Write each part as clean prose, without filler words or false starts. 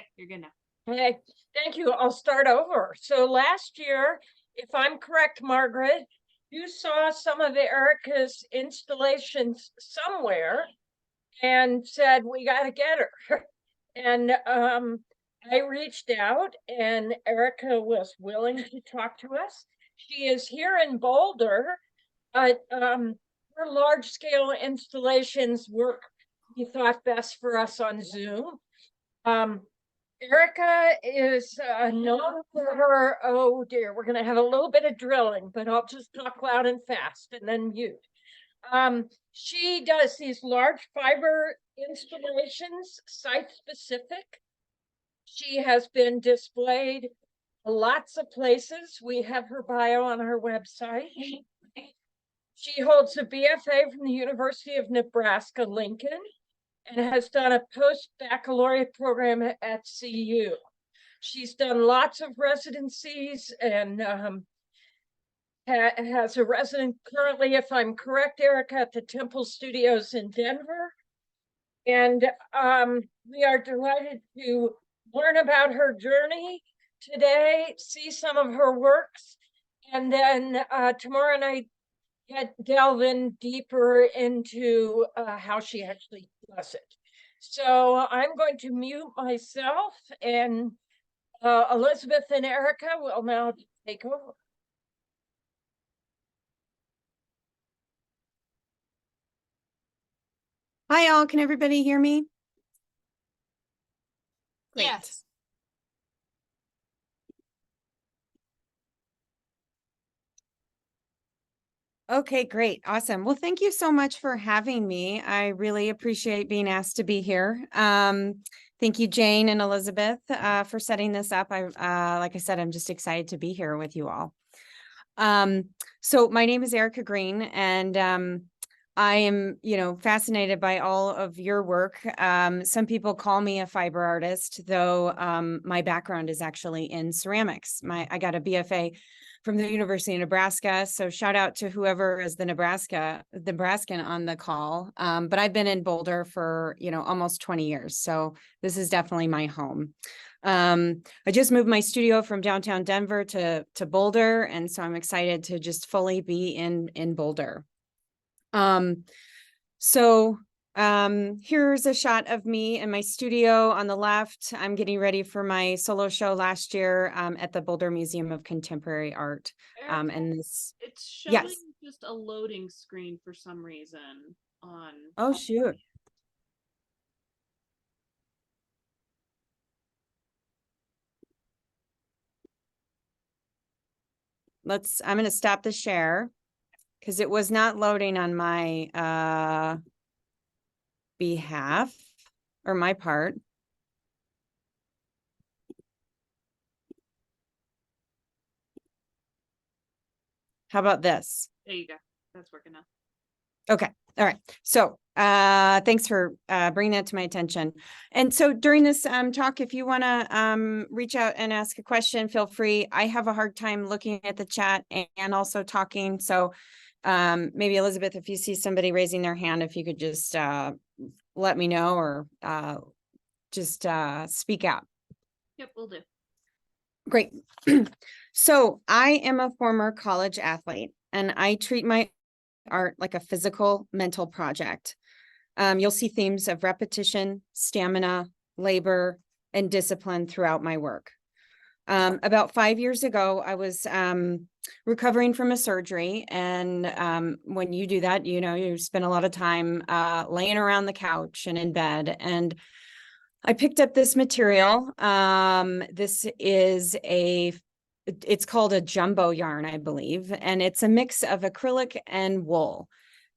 Okay, you're good now. Hey, thank you. I'll start over. So last year, if I'm correct, Margaret, you saw some of Erica's installations somewhere and said, we got to get her. And I reached out and Erica was willing to talk to us. She is here in Boulder, but her large scale installations work, we thought, best for us on Zoom. Erica is known for her, oh dear, we're going to have a little bit of drilling, but I'll just talk loud and fast and then mute. She does these large fiber installations, site specific. She has been displayed lots of places. We have her bio on our website. She holds a BFA from the University of Nebraska, Lincoln, and has done a post-baccalaureate program at CU. She's done lots of residencies and has a resident currently, if I'm correct, Erica, at the Temple Studios in Denver. And we are delighted to learn about her journey today, see some of her works, and then tomorrow night delve in deeper into how she actually does it. So I'm going to mute myself, and Elizabeth and Erica will now take over. Hi all, can everybody hear me? Great. Yes. Okay, great. Awesome. Well, thank you so much for having me. I really appreciate being asked to be here. Thank you, Jane and Elizabeth, for setting this up. Like I said, I'm just excited to be here with you all. So my name is Erica Green, and I am, fascinated by all of your work. Some people call me a fiber artist, though my background is actually in ceramics. I got a BFA from the University of Nebraska. So shout out to whoever is the Nebraskan on the call. But I've been in Boulder for, almost 20 years. So this is definitely my home. I just moved my studio from downtown Denver to Boulder. And so I'm excited to just fully be in Boulder. Here's a shot of me in my studio on the left. I'm getting ready for my solo show last year at the Boulder Museum of Contemporary Art. Erica, And this it's showing just a loading screen for some reason on. Oh, shoot. I'm going to stop the share because it was not loading on my behalf or my part. How about this? There you go. That's working now. Okay. All right. So thanks for bringing that to my attention. And so during this talk, if you want to reach out and ask a question, feel free. I have a hard time looking at the chat and also talking. So maybe Elizabeth, if you see somebody raising their hand, if you could just let me know or just speak out. Yep, we'll do. Great. So I am a former college athlete, and I treat my art like a physical mental project. You'll see themes of repetition, stamina, labor, and discipline throughout my work. About 5 years ago, I was recovering from a surgery. And when you do that, you spend a lot of time laying around the couch and in bed. And I picked up this material. This is it's called a jumbo yarn, I believe. And it's a mix of acrylic and wool.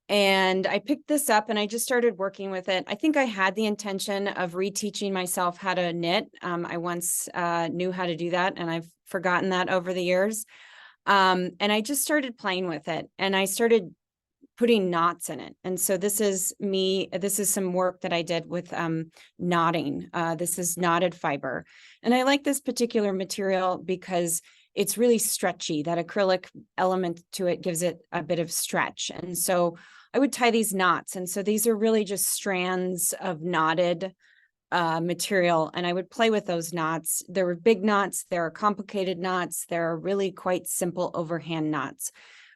And I picked this up and I just started working with it. I think I had the intention of reteaching myself how to knit. I once knew how to do that, and I've forgotten that over the years. And I just started playing with it, and I started putting knots in it. And so this is some work that I did with knotting. This is knotted fiber. And I like this particular material because it's really stretchy. That acrylic element to it gives it a bit of stretch. And so I would tie these knots. And so these are really just strands of knotted material, and I would play with those knots. There were big knots, there are complicated knots, there are really quite simple overhand knots.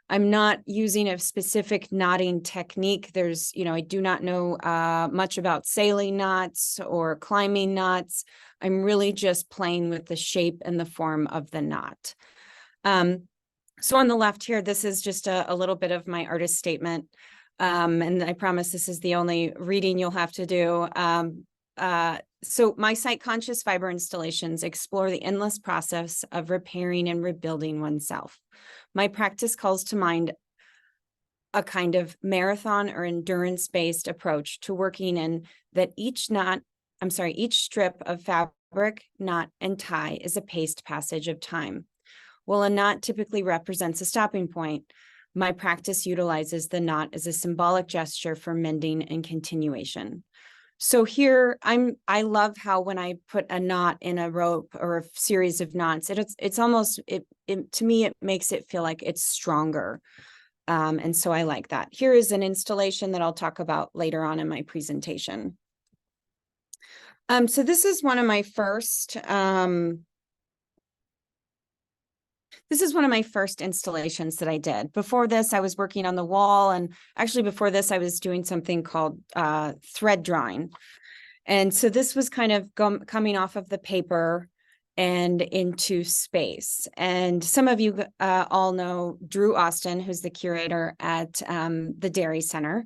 I'm not using a specific knotting technique. There's, I do not know much about sailing knots or climbing knots. I'm really just playing with the shape and the form of the knot. So on the left here, this is just a little bit of my artist statement. And I promise this is the only reading you'll have to do. So my site conscious fiber installations explore the endless process of repairing and rebuilding oneself. My practice calls to mind a kind of marathon or endurance-based approach to working in that each strip of fabric, knot, and tie is a paced passage of time. While a knot typically represents a stopping point, my practice utilizes the knot as a symbolic gesture for mending and continuation. So here I love how when I put a knot in a rope or a series of knots, it's almost, to me, it makes it feel like it's stronger. And so I like that. Here is an installation that I'll talk about later on in my presentation. So this is one of my first, installations that I did. Before this, I was working on the wall, and actually before this, I was doing something called thread drawing. And so this was kind of coming off of the paper and into space. And some of you all know Drew Austin, who's the curator at the Dairy Center.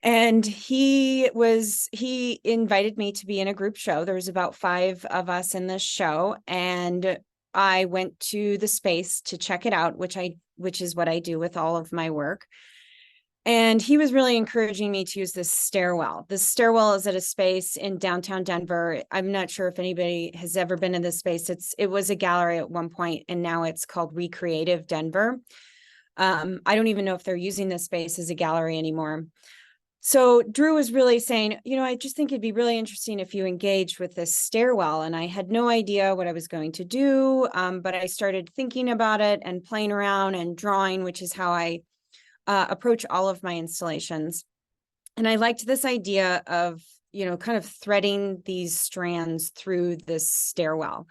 And he invited me to be in a group show. There was about 5 of us in this show, and I went to the space to check it out, which is what I do with all of my work. And he was really encouraging me to use this stairwell. This stairwell is at a space in downtown Denver. I'm not sure if anybody has ever been in this space. It was a gallery at one point, and now it's called Recreative Denver. I don't even know if they're using this space as a gallery anymore. So Drew was really saying, I just think it'd be really interesting if you engaged with this stairwell. And I had no idea what I was going to do, but I started thinking about it and playing around and drawing, which is how I approach all of my installations. And I liked this idea of, kind of threading these strands through this stairwell.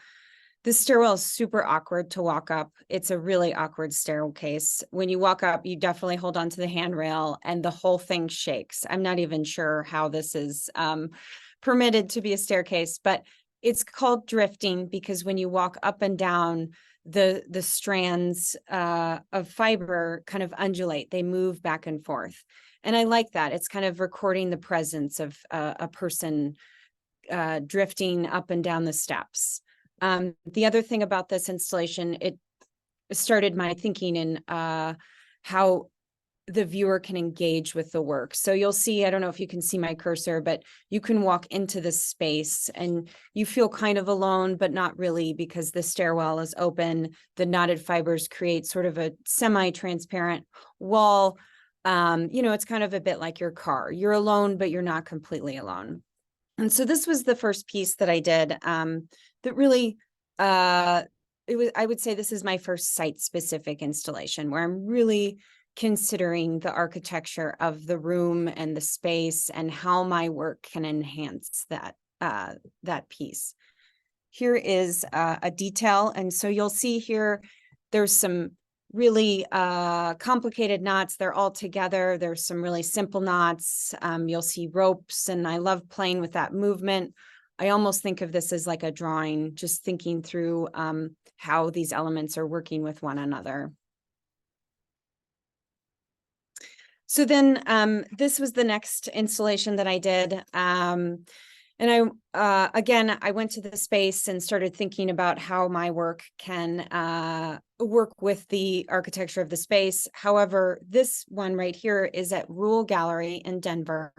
This stairwell is super awkward to walk up. It's a really awkward staircase. When you walk up, you definitely hold onto the handrail and the whole thing shakes. I'm not even sure how this is permitted to be a staircase, but it's called drifting because when you walk up and down, the strands of fiber kind of undulate. They move back and forth. And I like that. It's kind of recording the presence of a person drifting up and down the steps. The other thing about this installation, it started my thinking in how the viewer can engage with the work. So you'll see, I don't know if you can see my cursor, but you can walk into this space and you feel kind of alone, but not really, because the stairwell is open. The knotted fibers create sort of a semi-transparent wall. It's kind of a bit like your car. You're alone, but you're not completely alone. And so this was the first piece that I did that really, I would say this is my first site-specific installation where I'm really considering the architecture of the room and the space and how my work can enhance that piece. Here is a detail. And so you'll see here, there's some really complicated knots. They're all together. There's some really simple knots. You'll see ropes, and I love playing with that movement. I almost think of this as like a drawing, just thinking through how these elements are working with one another. So then this was the next installation that I did. And again, I went to the space and started thinking about how my work can work with the architecture of the space. However, this one right here is at Rule Gallery in Denver,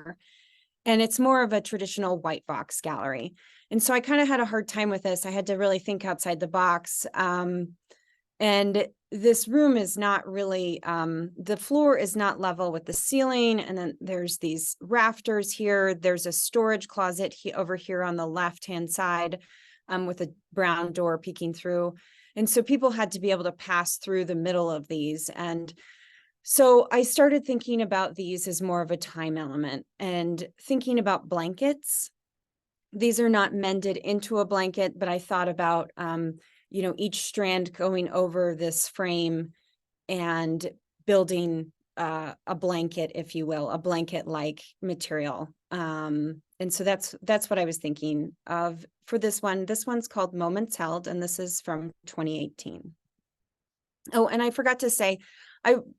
and it's more of a traditional white box gallery. And so I kind of had a hard time with this. I had to really think outside the box. And this room is not really, the floor is not level with the ceiling. And then there's these rafters here. There's a storage closet over here on the left-hand side with a brown door peeking through. And so people had to be able to pass through the middle of these. And so I started thinking about these as more of a time element and thinking about blankets these are not mended into a blanket, but I thought about, you know, each strand going over this frame and building a blanket, if you will, a blanket-like material. And so that's what I was thinking of for this one. This one's called Moments Held, and this is from 2018. Oh, and I forgot to say,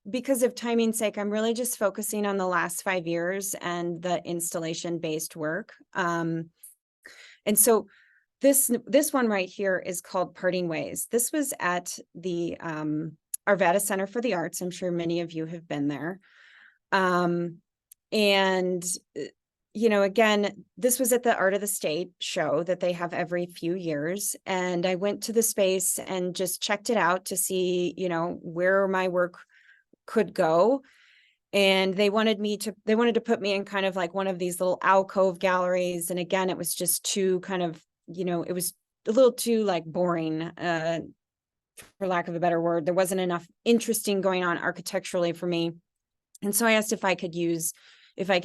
because of timing's sake, I'm really just focusing on the last 5 years and the installation-based work. And so this one right here is called Parting Ways. This was at the Arvada Center for the Arts. I'm sure many of you have been there. And you know, again, this was at the Art of the State show that they have every few years. And I went to the space and just checked it out to see, you know, where my work could go. And they wanted to put me in kind of like one of these little alcove galleries. And again, it was just too kind of, you know, it was a little too like boring, for lack of a better word. There wasn't enough interesting going on architecturally for me. And so I asked if I could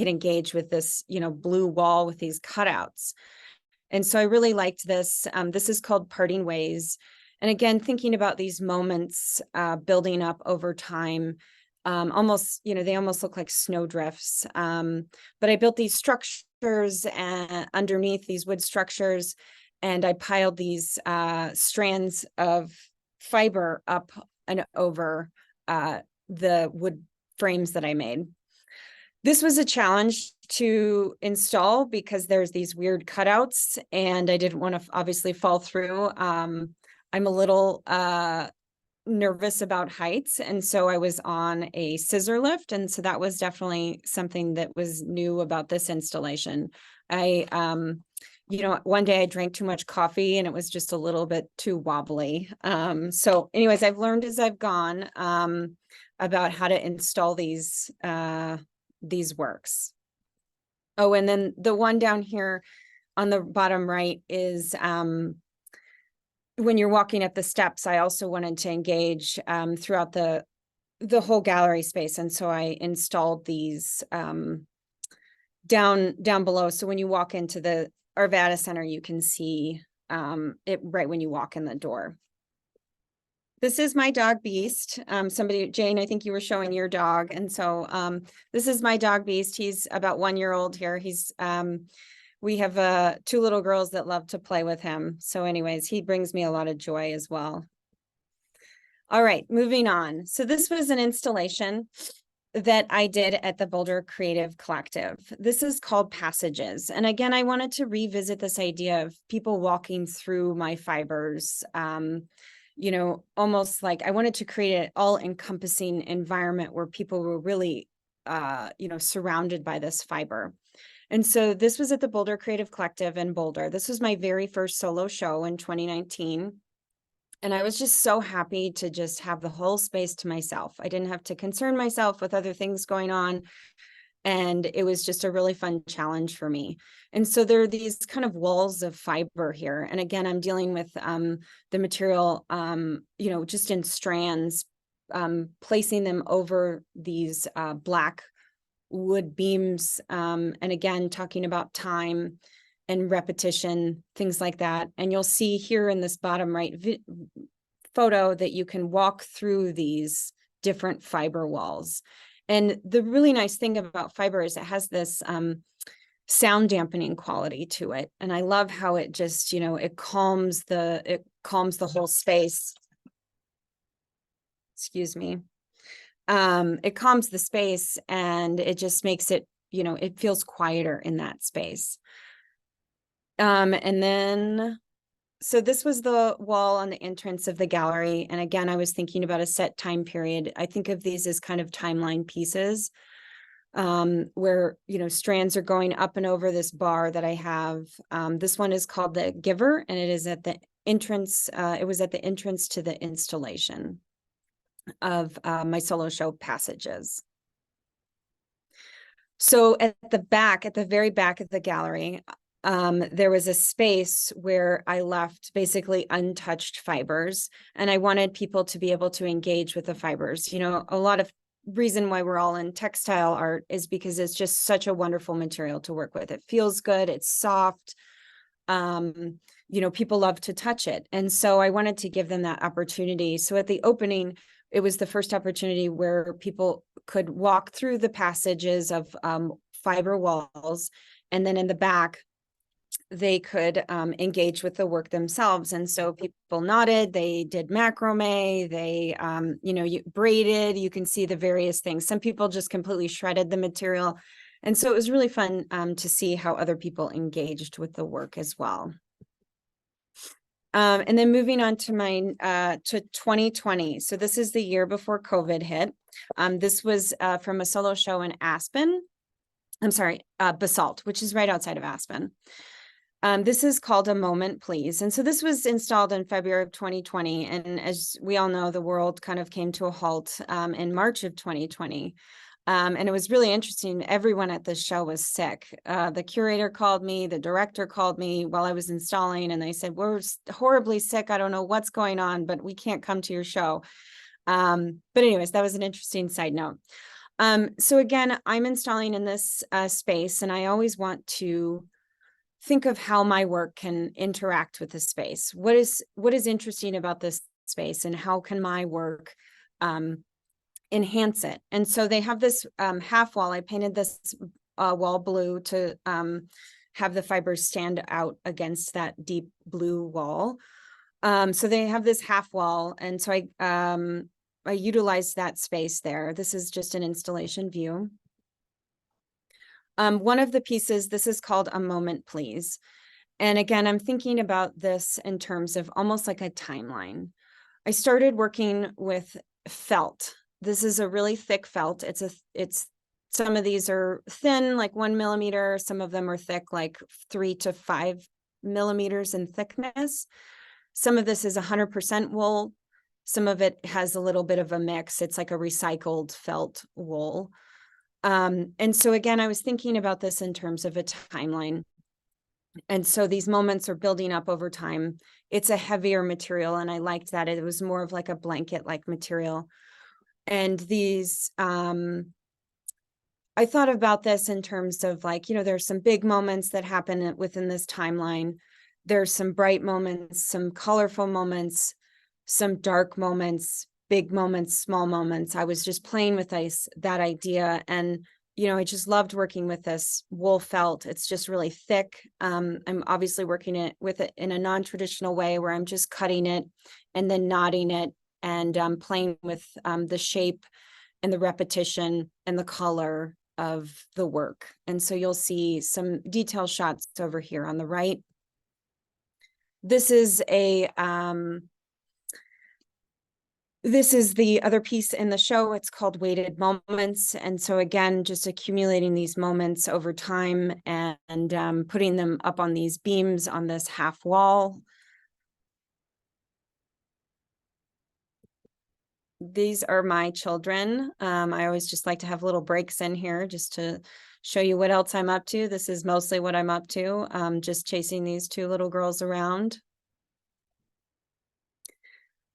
engage with this, you know, blue wall with these cutouts. And so I really liked this. This is called Parting Ways. And again, thinking about these moments building up over time, almost, you know, they almost look like snowdrifts. But I built these structures underneath these wood structures, and I piled these strands of fiber up and over the wood frames that I made. This was a challenge to install because there's these weird cutouts, and I didn't want to obviously fall through. I'm a little nervous about heights, and so I was on a scissor lift, and so that was definitely something that was new about this installation. You know, one day I drank too much coffee and it was just a little bit too wobbly. So anyways, I've learned as I've gone about how to install these works. Oh, and then the one down here on the bottom right is when you're walking up the steps. I also wanted to engage throughout the whole gallery space, and so I installed these down below. So when you walk into the Arvada Center, you can see it right when you walk in the door. This is my dog Beast. Jane, I think you were showing your dog. And so this is my dog Beast. He's about 1 year old here. We have 2 little girls that love to play with him. So anyways, he brings me a lot of joy as well. All right, moving on. So this was an installation that I did at the Boulder Creative Collective. This is called Passages. And again, I wanted to revisit this idea of people walking through my fibers. You know, almost like I wanted to create an all-encompassing environment where people were really, you know, surrounded by this fiber. And so this was at the Boulder Creative Collective in Boulder. This was my very first solo show in 2019. And I was just so happy to just have the whole space to myself. I didn't have to concern myself with other things going on. And it was just a really fun challenge for me. And so there are these kind of walls of fiber here. And again, I'm dealing with the material, you know, just in strands, placing them over these black wood beams. And again, talking about time and repetition, things like that. And you'll see here in this bottom right photo that you can walk through these different fiber walls. And the really nice thing about fiber is it has this sound dampening quality to it. And I love how it just, you know, it calms the whole space. Excuse me. It calms the space, and it just makes it, you know, it feels quieter in that space. And then, so this was the wall on the entrance of the gallery. And again, I was thinking about a set time period. I think of these as kind of timeline pieces, where, you know, strands are going up and over this bar that I have. This one is called The Giver, and it is at the entrance. It was at the entrance to the installation of my solo show Passages. So at the very back of the gallery, there was a space where I left basically untouched fibers, and I wanted people to be able to engage with the fibers. You know, a lot of reason why we're all in textile art is because it's just such a wonderful material to work with. It feels good, it's soft, You know, people love to touch it. And so I wanted to give them that opportunity. So at the opening, it was the first opportunity where people could walk through the passages of fiber walls. And then in the back, they could engage with the work themselves. And so people knotted, they did macrame, they, you know, braided, you can see the various things. Some people just completely shredded the material. And so it was really fun to see how other people engaged with the work as well. And then moving on to my to 2020. So this is the year before COVID hit. This was from a solo show in Aspen. I'm sorry, Basalt, which is right outside of Aspen. This is called A Moment, Please. And so this was installed in February of 2020. And as we all know, the world kind of came to a halt in March of 2020. And it was really interesting. Everyone at the show was sick. The curator called me, the director called me while I was installing, and they said, we're horribly sick. I don't know what's going on, but we can't come to your show. But anyways, that was an interesting side note. So again, I'm installing in this space, and I always want to think of how my work can interact with the space. What is interesting about this space, and how can my work enhance it? And so they have this half wall. I painted this wall blue to have the fibers stand out against that deep blue wall. So they have this half wall. And so I utilized that space there. This is just an installation view. One of the pieces, this is called A Moment, Please. And again, I'm thinking about this in terms of almost like a timeline. I started working with felt. This is a really thick felt. It's some of these are thin, like 1 millimeter. Some of them are thick, like 3 to 5 millimeters in thickness. Some of this is 100% wool. Some of it has a little bit of a mix. It's like a recycled felt wool. And so again, I was thinking about this in terms of a timeline. And so these moments are building up over time. It's a heavier material, and I liked that. It was more of like a blanket-like material. And these, I thought about this in terms of like, you know, there's some big moments that happen within this timeline. There's some bright moments, some colorful moments, some dark moments, big moments, small moments. I was just playing with that idea. And, you know, I just loved working with this wool felt. It's just really thick. I'm obviously working with it in a non-traditional way where I'm just cutting it and then knotting it and playing with the shape and the repetition and the color of the work. And so you'll see some detail shots over here on the right. This is the other piece in the show. It's called Weighted Moments. And so again, just accumulating these moments over time and putting them up on these beams on this half wall. These are my children. I always just like to have little breaks in here just to show you what else I'm up to. This is mostly what I'm up to, just chasing these two little girls around.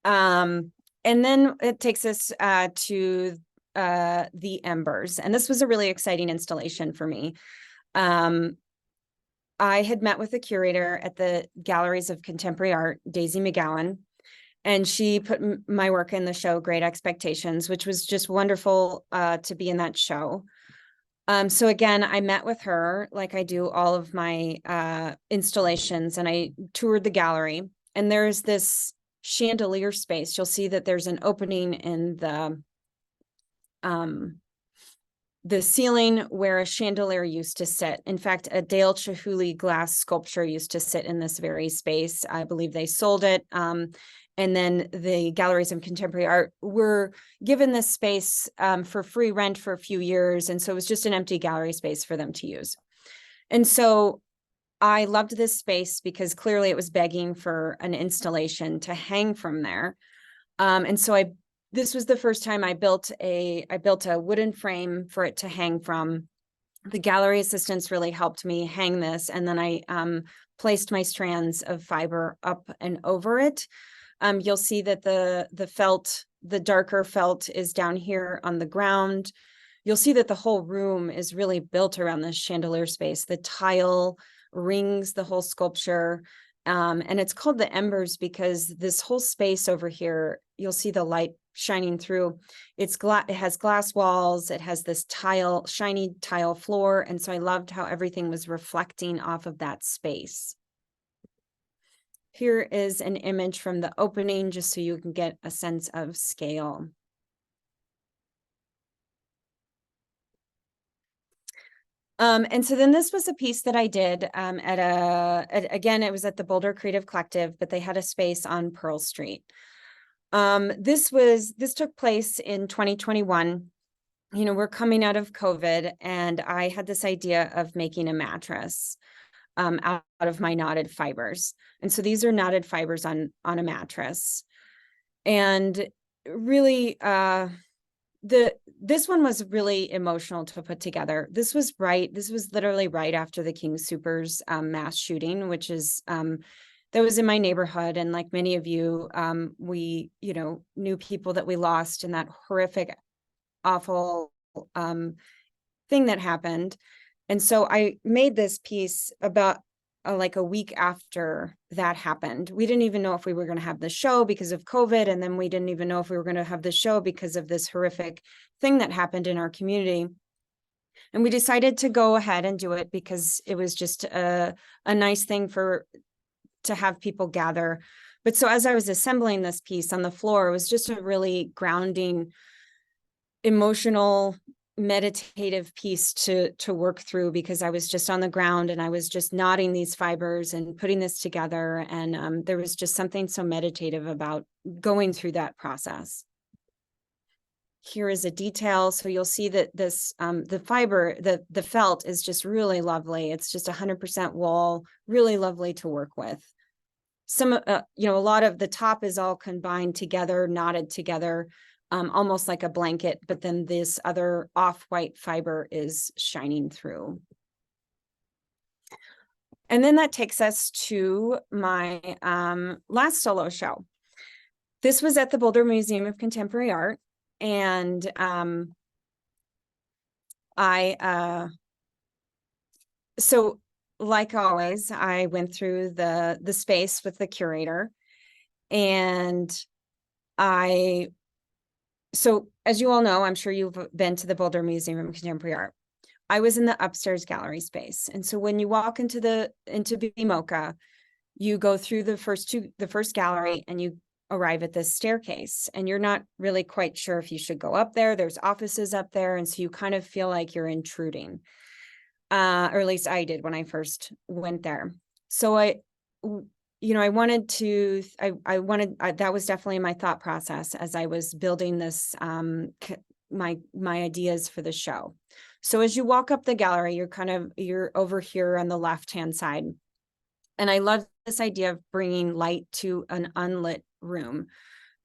And then it takes us to the embers. And this was a really exciting installation for me. I had met with the curator at the Galleries of Contemporary Art, Daisy McGowan, and she put my work in the show, Great Expectations, which was just wonderful to be in that show. So again, I met with her like I do all of my installations, and I toured the gallery, and there's this chandelier space. You'll see that there's an opening in the ceiling where a chandelier used to sit. In fact, a Dale Chihuly glass sculpture used to sit in this very space. I believe they sold it. And then the Galleries of Contemporary Art were given this space for free rent for a few years. And so it was just an empty gallery space for them to use. And so I loved this space because clearly it was begging for an installation to hang from there. And so this was the first time I built a wooden frame for it to hang from. The gallery assistants really helped me hang this. And then I placed my strands of fiber up and over it. You'll see that the darker felt is down here on the ground. You'll see that the whole room is really built around this chandelier space. The tile rings the whole sculpture. And it's called the embers because this whole space over here, you'll see the light shining through. It has glass walls. It has this shiny tile floor. And so I loved how everything was reflecting off of that space. Here is an image from the opening, just so you can get a sense of scale. And so then this was a piece that I did again, it was at the Boulder Creative Collective, but they had a space on Pearl Street. This took place in 2021. You know, we're coming out of COVID, and I had this idea of making a mattress out of my knotted fibers. And so these are knotted fibers on a mattress. And really, this one was really emotional to put together. This was literally right after the King Soopers mass shooting, which is that was in my neighborhood. And like many of you, we, you know, knew people that we lost in that horrific, awful thing that happened. And so I made this piece about like a week after that happened. We didn't even know if we were going to have the show because of COVID. And then we didn't even know if we were going to have the show because of this horrific thing that happened in our community. And we decided to go ahead and do it because it was just a nice thing to have people gather. But so as I was assembling this piece on the floor, it was just a really grounding, emotional, meditative piece to work through, because I was just on the ground and I was just knotting these fibers and putting this together. And there was just something so meditative about going through that process. Here is a detail. So you'll see that this, the fiber, the felt is just really lovely. It's just 100% wool, really lovely to work with. Some, you know, a lot of the top is all combined together, knotted together, almost like a blanket, but then this other off-white fiber is shining through. And then that takes us to my last solo show. This was at the Boulder Museum of Contemporary Art. And so like always, I went through the space with the curator, and so as you all know, I'm sure you've been to the Boulder Museum of Contemporary Art. I was in the upstairs gallery space. And so when you walk into BMOCA, you go through the first gallery and you arrive at this staircase, and you're not really quite sure if you should go up there. There's offices up there. And so you kind of feel like you're intruding. Or at least I did when I first went there. So that was definitely my thought process as I was building this, my ideas for the show. So as you walk up the gallery, you're over here on the left-hand side. And I love this idea of bringing light to an unlit room.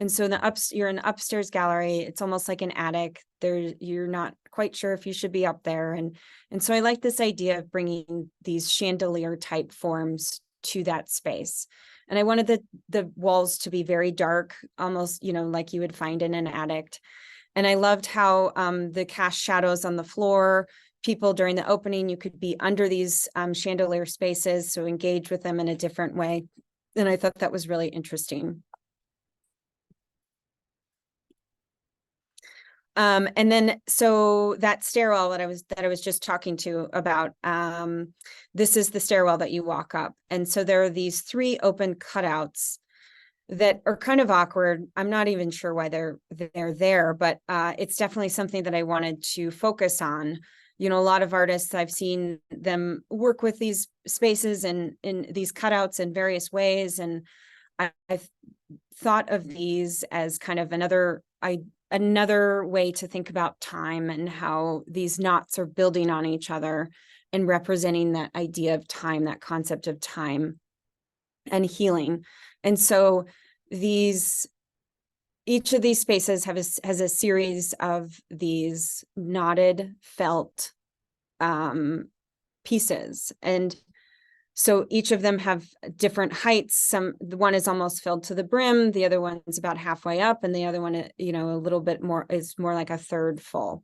And so you're in the upstairs gallery. It's almost like an attic. You're not quite sure if you should be up there. And so I like this idea of bringing these chandelier type forms to that space. And I wanted the walls to be very dark, almost, you know, like you would find in an attic. And I loved how the cast shadows on the floor, people during the opening, you could be under these chandelier spaces, so engage with them in a different way. And I thought that was really interesting. And then, so that stairwell that I was just talking to about, this is the stairwell that you walk up. And so there are these 3 open cutouts that are kind of awkward. I'm not even sure why they're there, but it's definitely something that I wanted to focus on. You know, a lot of artists, I've seen them work with these spaces and in these cutouts in various ways. And I've thought of these as kind of another way to think about time and how these knots are building on each other and representing that idea of time, that concept of time and healing. And so each of these spaces has a series of these knotted felt pieces. And so each of them have different heights. The one is almost filled to the brim. The other one's about halfway up. And the other one, you know, a little bit more is more like a third full.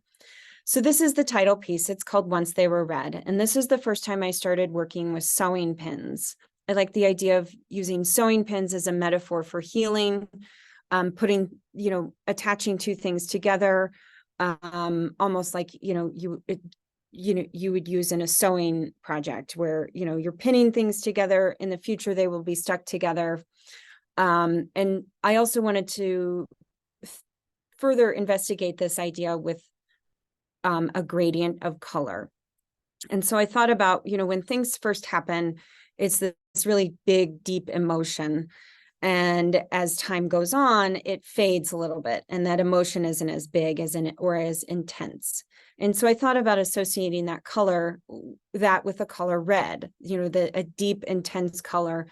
So this is the title piece. It's called Once They Were Red. And this is the first time I started working with sewing pins. I like the idea of using sewing pins as a metaphor for healing, putting, attaching two things together, almost like, you would use in a sewing project where, you're pinning things together. In the future, they will be stuck together. And I also wanted to further investigate this idea with a gradient of color. And so I thought about, when things first happen, it's this really big, deep emotion. And as time goes on, it fades a little bit, and that emotion isn't as big or as intense. And so I thought about associating that with the color red, a deep, intense color.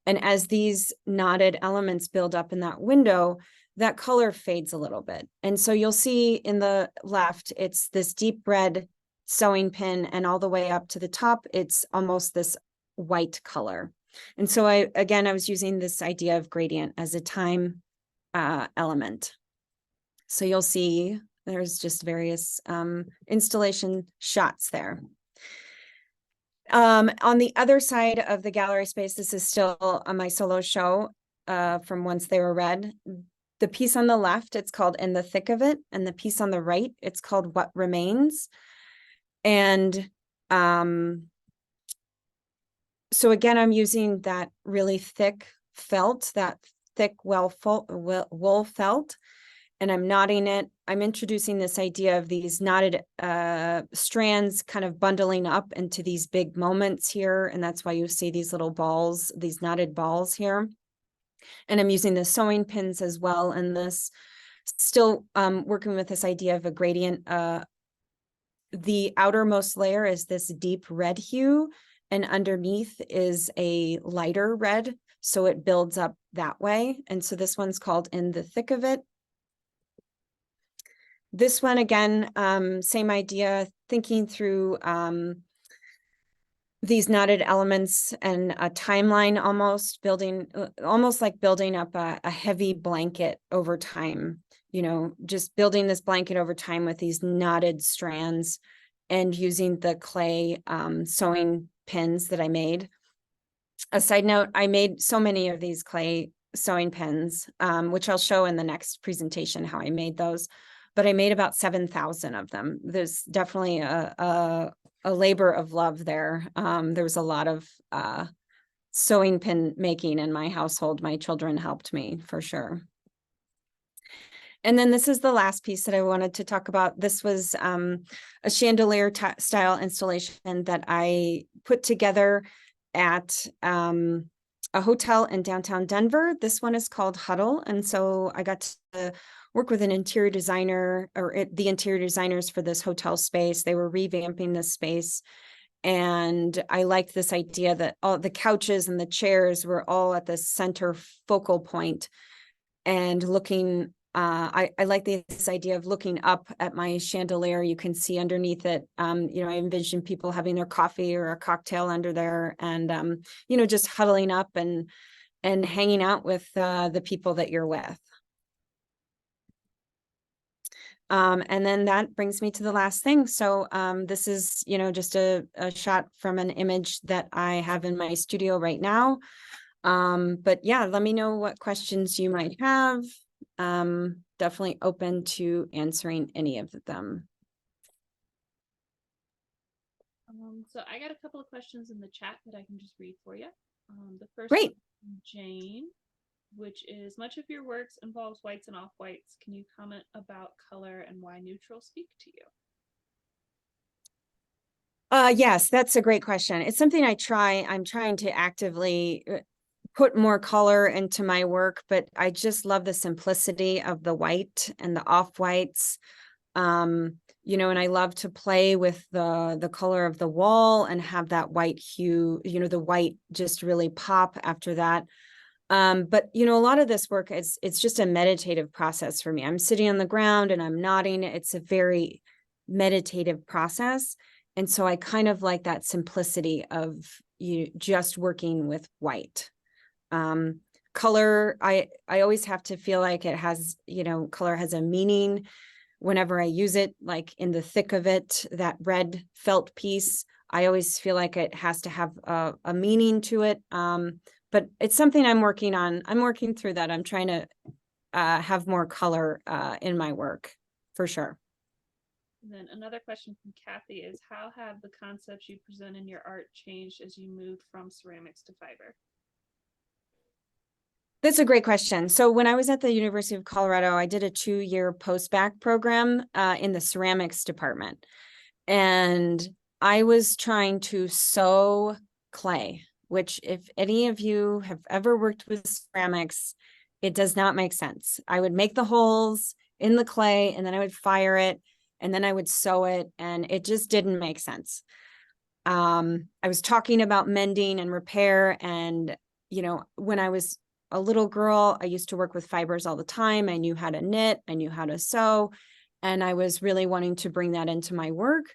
And as these knotted elements build up in that window, that color fades a little bit. And so you'll see in the left, it's this deep red sewing pin, and all the way up to the top, it's almost this white color. And so I was using this idea of gradient as a time element. So you'll see there's just various installation shots there. On the other side of the gallery space, this is still my solo show from Once They Were Red. The piece on the left, it's called In the Thick of It, and the piece on the right, it's called What Remains. And so again, I'm using that really thick felt, that thick wool felt, and I'm knotting it. I'm introducing this idea of these knotted strands kind of bundling up into these big moments here. And that's why you see these little balls, these knotted balls here. And I'm using the sewing pins as well. And this, still working with this idea of a gradient. The outermost layer is this deep red hue, and underneath is a lighter red. So it builds up that way. And so this one's called In the Thick of It. This one, again, same idea, thinking through these knotted elements and a timeline, almost like building up a heavy blanket over time, just building this blanket over time with these knotted strands, and using the clay sewing pins that I made. A side note, I made so many of these clay sewing pins, which I'll show in the next presentation how I made those, but I made about 7,000 of them. There's definitely a labor of love there. There was a lot of sewing pin making in my household. My children helped me for sure. And then this is the last piece that I wanted to talk about. This was a chandelier style installation that I put together at a hotel in downtown Denver. This one is called Huddle. And so I got to work with an interior designer, the interior designers for this hotel space. They were revamping this space. And I liked this idea that all the couches and the chairs were all at the center focal point, and looking, I like this idea of looking up at my chandelier. You can see underneath it, I envision people having their coffee or a cocktail under there, and, just huddling up and hanging out with the people that you're with. And then that brings me to the last thing. So this is, just a shot from an image that I have in my studio right now. But yeah, let me know what questions you might have. Definitely open to answering any of them. So I got a couple of questions in the chat that I can just read for you. The first Great. one from Jane, which is, much of your works involves whites and off-whites. Can you comment about color and why neutrals speak to you? Yes, that's a great question. It's something I'm trying to actively put more color into my work, but I just love the simplicity of the white and the off-whites. And I love to play with the color of the wall and have that white hue, the white just really pop after that. But a lot of this work it's just a meditative process for me. I'm sitting on the ground and I'm nodding. It's a very meditative process. And so I kind of like that simplicity of just working with white. Color, I always have to feel like it has, color has a meaning whenever I use it, like in the thick of it, that red felt piece, I always feel like it has to have a meaning to it. But it's something I'm working on. I'm working through that. I'm trying to have more color in my work, for sure. And then another question from Kathy is, how have the concepts you present in your art changed as you moved from ceramics to fiber? That's a great question. So when I was at the University of Colorado, I did a 2-year post-bac program in the ceramics department. And I was trying to sew clay, which if any of you have ever worked with ceramics, it does not make sense. I would make the holes in the clay and then I would fire it and then I would sew it, and it just didn't make sense. I was talking about mending and repair, and when I was a little girl, I used to work with fibers all the time. I knew how to knit, I knew how to sew, and I was really wanting to bring that into my work.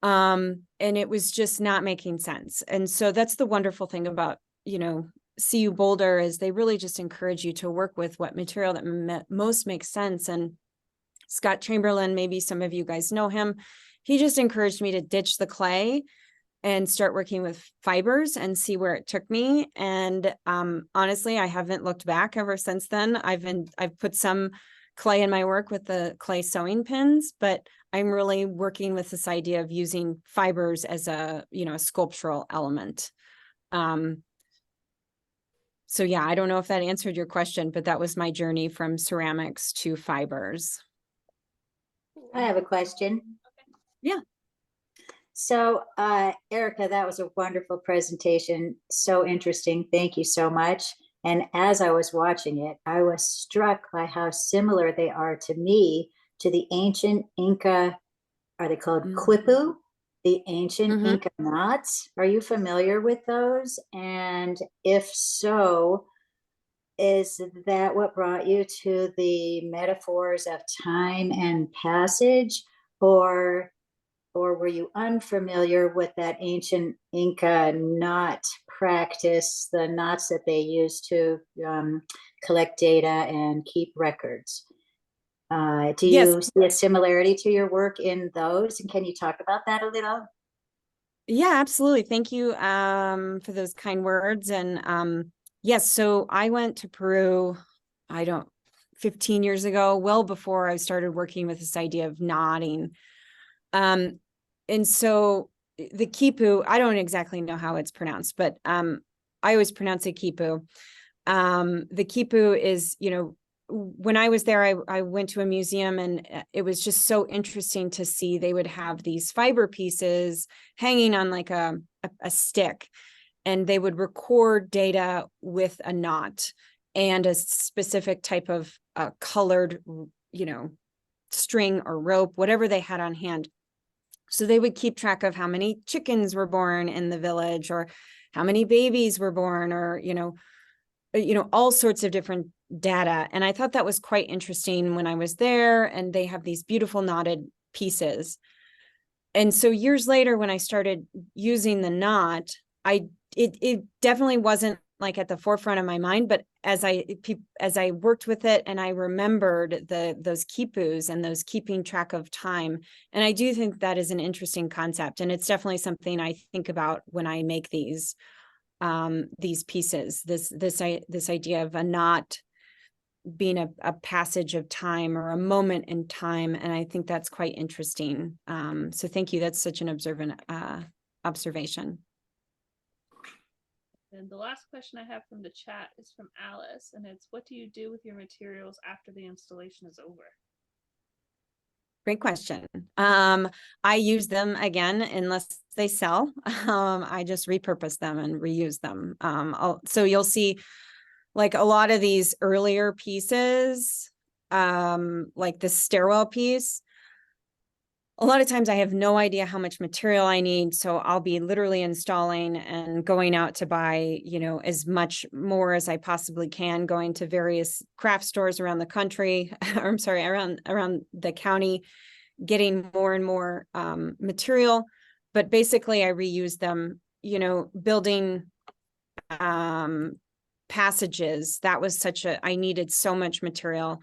And it was just not making sense. And so that's the wonderful thing about, CU Boulder, is they really just encourage you to work with what material that most makes sense. And Scott Chamberlain, maybe some of you guys know him, he just encouraged me to ditch the clay and start working with fibers and see where it took me. And honestly, I haven't looked back ever since then. I've put some clay in my work with the clay sewing pins, but I'm really working with this idea of using fibers as a sculptural element. So yeah, I don't know if that answered your question, but that was my journey from ceramics to fibers. I have a question. Yeah. So, Erica, that was a wonderful presentation. So interesting. Thank you so much. And as I was watching it, I was struck by how similar they are to me to the ancient Inca. Are they called quipu? The ancient Inca knots. Are you familiar with those? And if so, is that what brought you to the metaphors of time and passage, or were you unfamiliar with that ancient Inca knot practice, the knots that they used to collect data and keep records? Do you see a similarity to your work in those? And can you talk about that a little? Yeah, absolutely. Thank you for those kind words. And yes, so I went to Peru, 15 years ago, well before I started working with this idea of knotting. And so the quipu, I don't exactly know how it's pronounced, but I always pronounce it quipu. The quipu is, when I was there, I went to a museum, and it was just so interesting to see. They would have these fiber pieces hanging on like a stick, and they would record data with a knot and a specific type of colored, string or rope, whatever they had on hand. So they would keep track of how many chickens were born in the village, or how many babies were born, or, all sorts of different data. And I thought that was quite interesting when I was there, and they have these beautiful knotted pieces. And so years later, when I started using the knot, it definitely wasn't like at the forefront of my mind, but as I worked with it, and I remembered those quipus and those keeping track of time. And I do think that is an interesting concept. And it's definitely something I think about when I make these pieces, this idea of a knot being a passage of time, or a moment in time. And I think that's quite interesting. So thank you. That's such an observant observation. And the last question I have from the chat is from Alice, and it's, what do you do with your materials after the installation is over? Great question. I use them again unless they sell. I just repurpose them and reuse them. So you'll see like a lot of these earlier pieces, like the stairwell piece. A lot of times I have no idea how much material I need. So I'll be literally installing and going out to buy, as much more as I possibly can, going to various craft stores around the country, or I'm sorry, around the county, getting more and more material. But basically I reuse them, building passages. That was I needed so much material.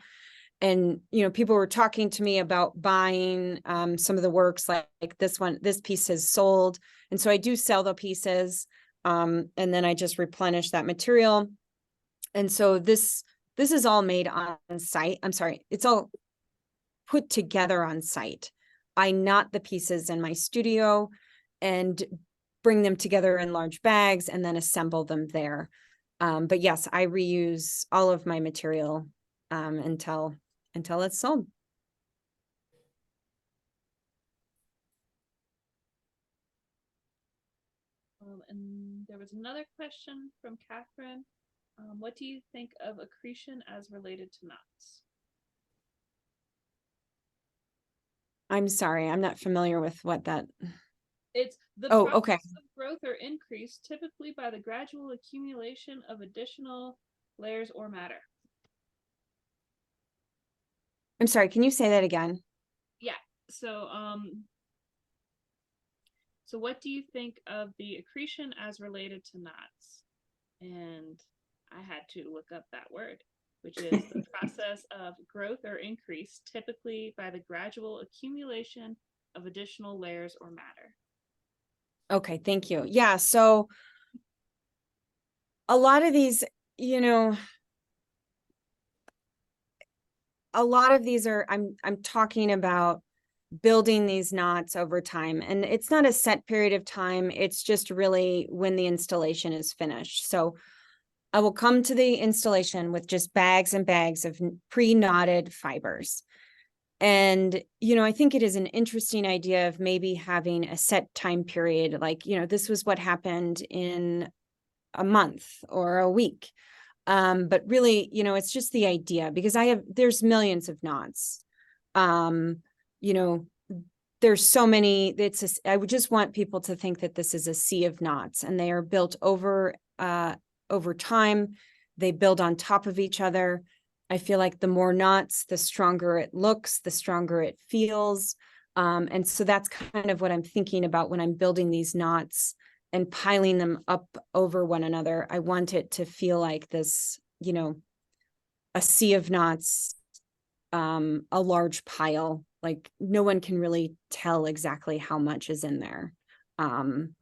people were talking to me about buying some of the works, like this piece has sold. And so I do sell the pieces. And then I just replenish that material. And so this is all made on site. I'm sorry, it's all put together on site. I knot the pieces in my studio and bring them together in large bags and then assemble them there. But yes, I reuse all of my material until it's sold. And there was another question from Catherine. What do you think of accretion as related to knots? I'm sorry, I'm not familiar with what that. It's the Oh, process okay. of growth or increase, typically by the gradual accumulation of additional layers or matter. I'm sorry, can you say that again? Yeah. So what do you think of the accretion as related to knots? And I had to look up that word, which is the process of growth or increase, typically by the gradual accumulation of additional layers or matter. Okay, thank you. Yeah, so a lot of these, a lot of these are, I'm talking about building these knots over time, and it's not a set period of time. It's just really when the installation is finished. So I will come to the installation with just bags and bags of pre-knotted fibers. And, I think it is an interesting idea of maybe having a set time period, like, this was what happened in a month or a week. But really, it's just the idea, because there's millions of knots. You know, there's so many, I would just want people to think that this is a sea of knots, and they are built over time. They build on top of each other. I feel like the more knots, the stronger it looks, the stronger it feels. And so that's kind of what I'm thinking about when I'm building these knots and piling them up over one another. I want it to feel like this, a sea of knots, a large pile. Like no one can really tell exactly how much is in there. And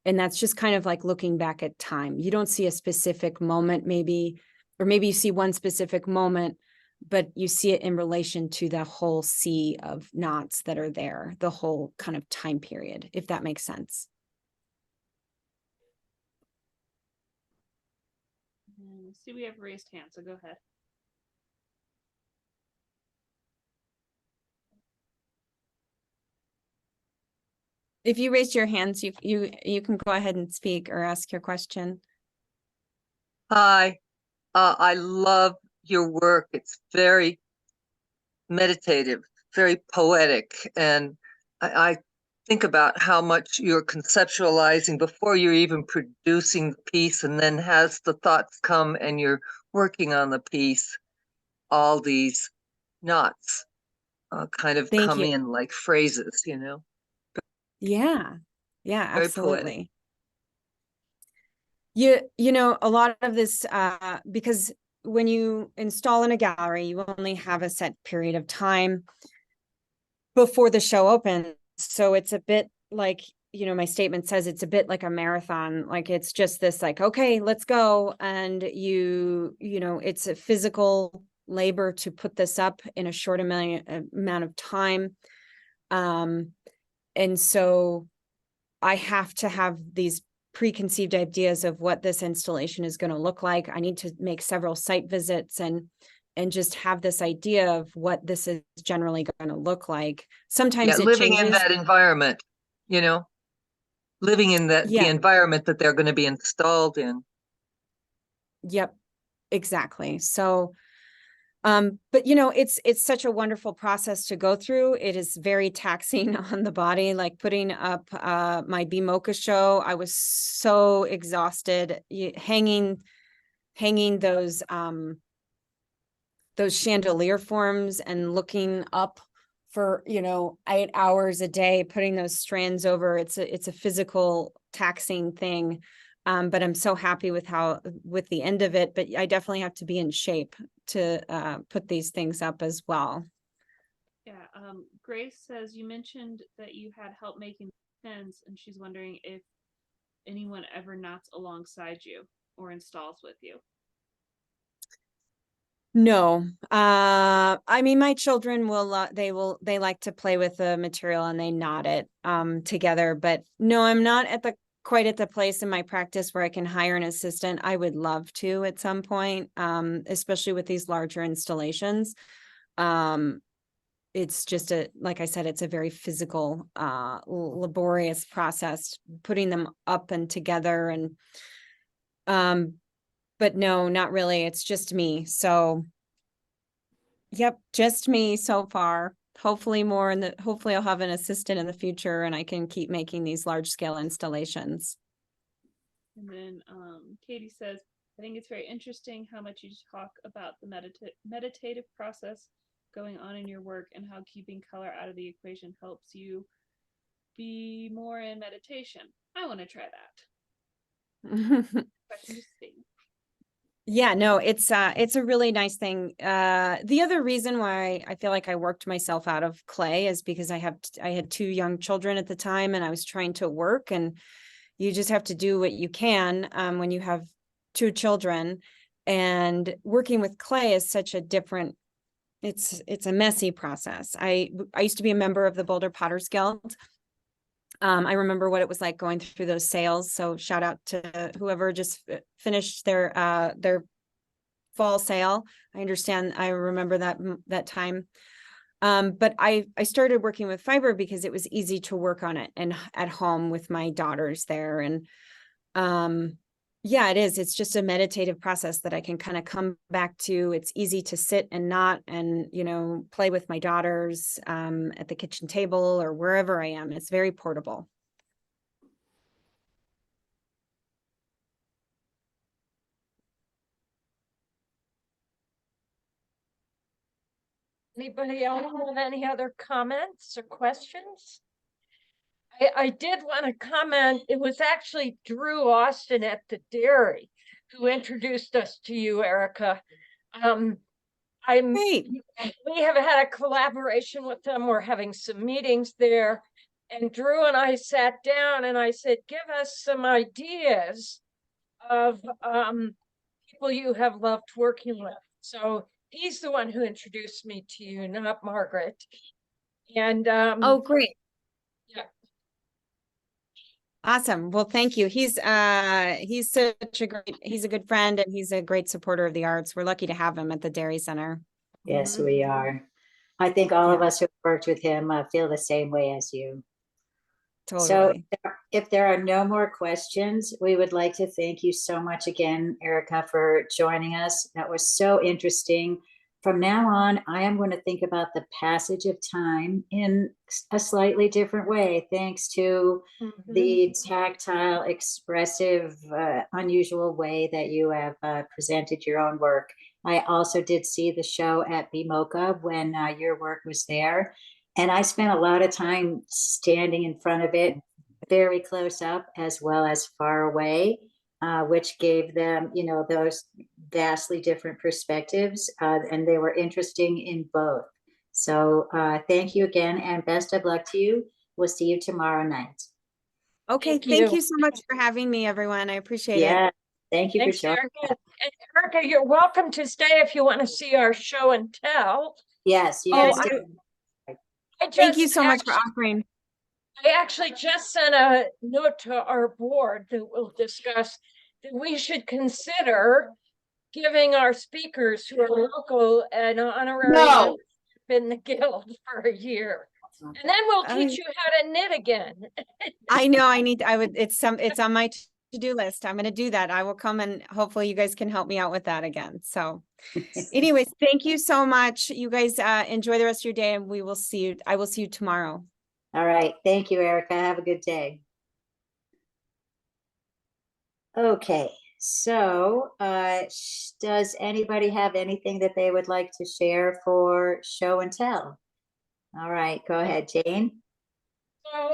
that's just kind of like looking back at time. You don't see a specific moment, maybe, or maybe you see one specific moment, but you see it in relation to the whole sea of knots that are there, the whole kind of time period, if that makes sense. See, we have raised hands, so go ahead. If you raised your hands, you can go ahead and speak or ask your question. Hi, I love your work. It's very meditative, very poetic, and I think about how much you're conceptualizing before you're even producing the piece, and then has the thoughts come and you're working on the piece. All these knots kind of Thank come you. in like phrases, Yeah, very poetic. absolutely. A lot of this, because when you install in a gallery, you only have a set period of time before the show opens. So it's a bit like, my statement says it's a bit like a marathon. Like it's just this like, okay, let's go. And it's a physical labor to put this up in a short amount of time. And so I have to have these preconceived ideas of what this installation is going to look like. I need to make several site visits and just have this idea of what this is generally going to look like. Sometimes it Living changes. in that environment, living in the environment that they're going to be installed in. Yep, exactly. So, but it's such a wonderful process to go through. It is very taxing on the body, like putting up my BMOCA show. I was so exhausted hanging those chandelier forms and looking up for 8 hours a day, putting those strands over. It's a physical taxing thing. But I'm so happy with with the end of it, but I definitely have to be in shape to put these things up as well. Yeah, Grace says you mentioned that you had help making pins, and she's wondering if anyone ever knots alongside you or installs with you. No, I mean, my children they like to play with the material and they knot it together, but no, I'm not quite at the place in my practice where I can hire an assistant. I would love to at some point, especially with these larger installations. It's just like I said, it's a very physical, laborious process, putting them up and together and, but no, not really. It's just me. So, yep, just me so far. Hopefully hopefully I'll have an assistant in the future and I can keep making these large scale installations. And then Katie says, I think it's very interesting how much you talk about the meditative process going on in your work and how keeping color out of the equation helps you be more in meditation. I want to try that. Question to Steve. Yeah, no, it's a really nice thing. The other reason why I feel like I worked myself out of clay is because I had 2 young children at the time and I was trying to work, and you just have to do what you can when you have 2 children, and working with clay is such a different, it's a messy process. I used to be a member of the Boulder Potters Guild. I remember what it was like going through those sales. So shout out to whoever just finished their fall sale. I understand. I remember that time. But I started working with fiber because it was easy to work on it and at home with my daughters there. And yeah, it is. It's just a meditative process that I can kind of come back to. It's easy to sit and knot and, play with my daughters at the kitchen table or wherever I am. It's very portable. Anybody else have any other comments or questions? I did want to comment, it was actually Drew Austin at the dairy who introduced us to you, Erica. Great. We have had a collaboration with them. We're having some meetings there. And Drew and I sat down and I said, give us some ideas of people you have loved working with. So he's the one who introduced me to you, not Margaret. And Oh, great. yeah. Awesome. Well, thank you. He's such he's a good friend and he's a great supporter of the arts. We're lucky to have him at the Dairy Center. Yes, we are. I think all of Yeah. us who worked with him feel the same way as you. So Totally. if there are no more questions, we would like to thank you so much again, Erica, for joining us. That was so interesting. From now on, I am going to think about the passage of time in a slightly different way, thanks to the tactile, expressive, unusual way that you have presented your own work. I also did see the show at BMOCA when your work was there. And I spent a lot of time standing in front of it, very close up as well as far away, which gave them, those vastly different perspectives, and they were interesting in both. So thank you again, and best of luck to you. We'll see you tomorrow night. Okay. Thank you so much for having me, everyone. I appreciate Yeah, it. thank you Thanks, for joining. Erica. And Erica, you're welcome to stay if you want to see our show and tell. Yes, you Oh, can stay. thank you so much for offering. I actually just sent a note to our board that we'll discuss that we should consider giving our speakers who are local an honorary membership in the guild for a year. And then we'll teach you how to knit again. I know it's on my to-do list. I'm going to do that. I will come and hopefully you guys can help me out with that again. So anyways, thank you so much. You guys enjoy the rest of your day and I will see you tomorrow. All right. Thank you, Erica. Have a good day. Okay. So does anybody have anything that they would like to share for show and tell? All right. Go ahead, Jane. So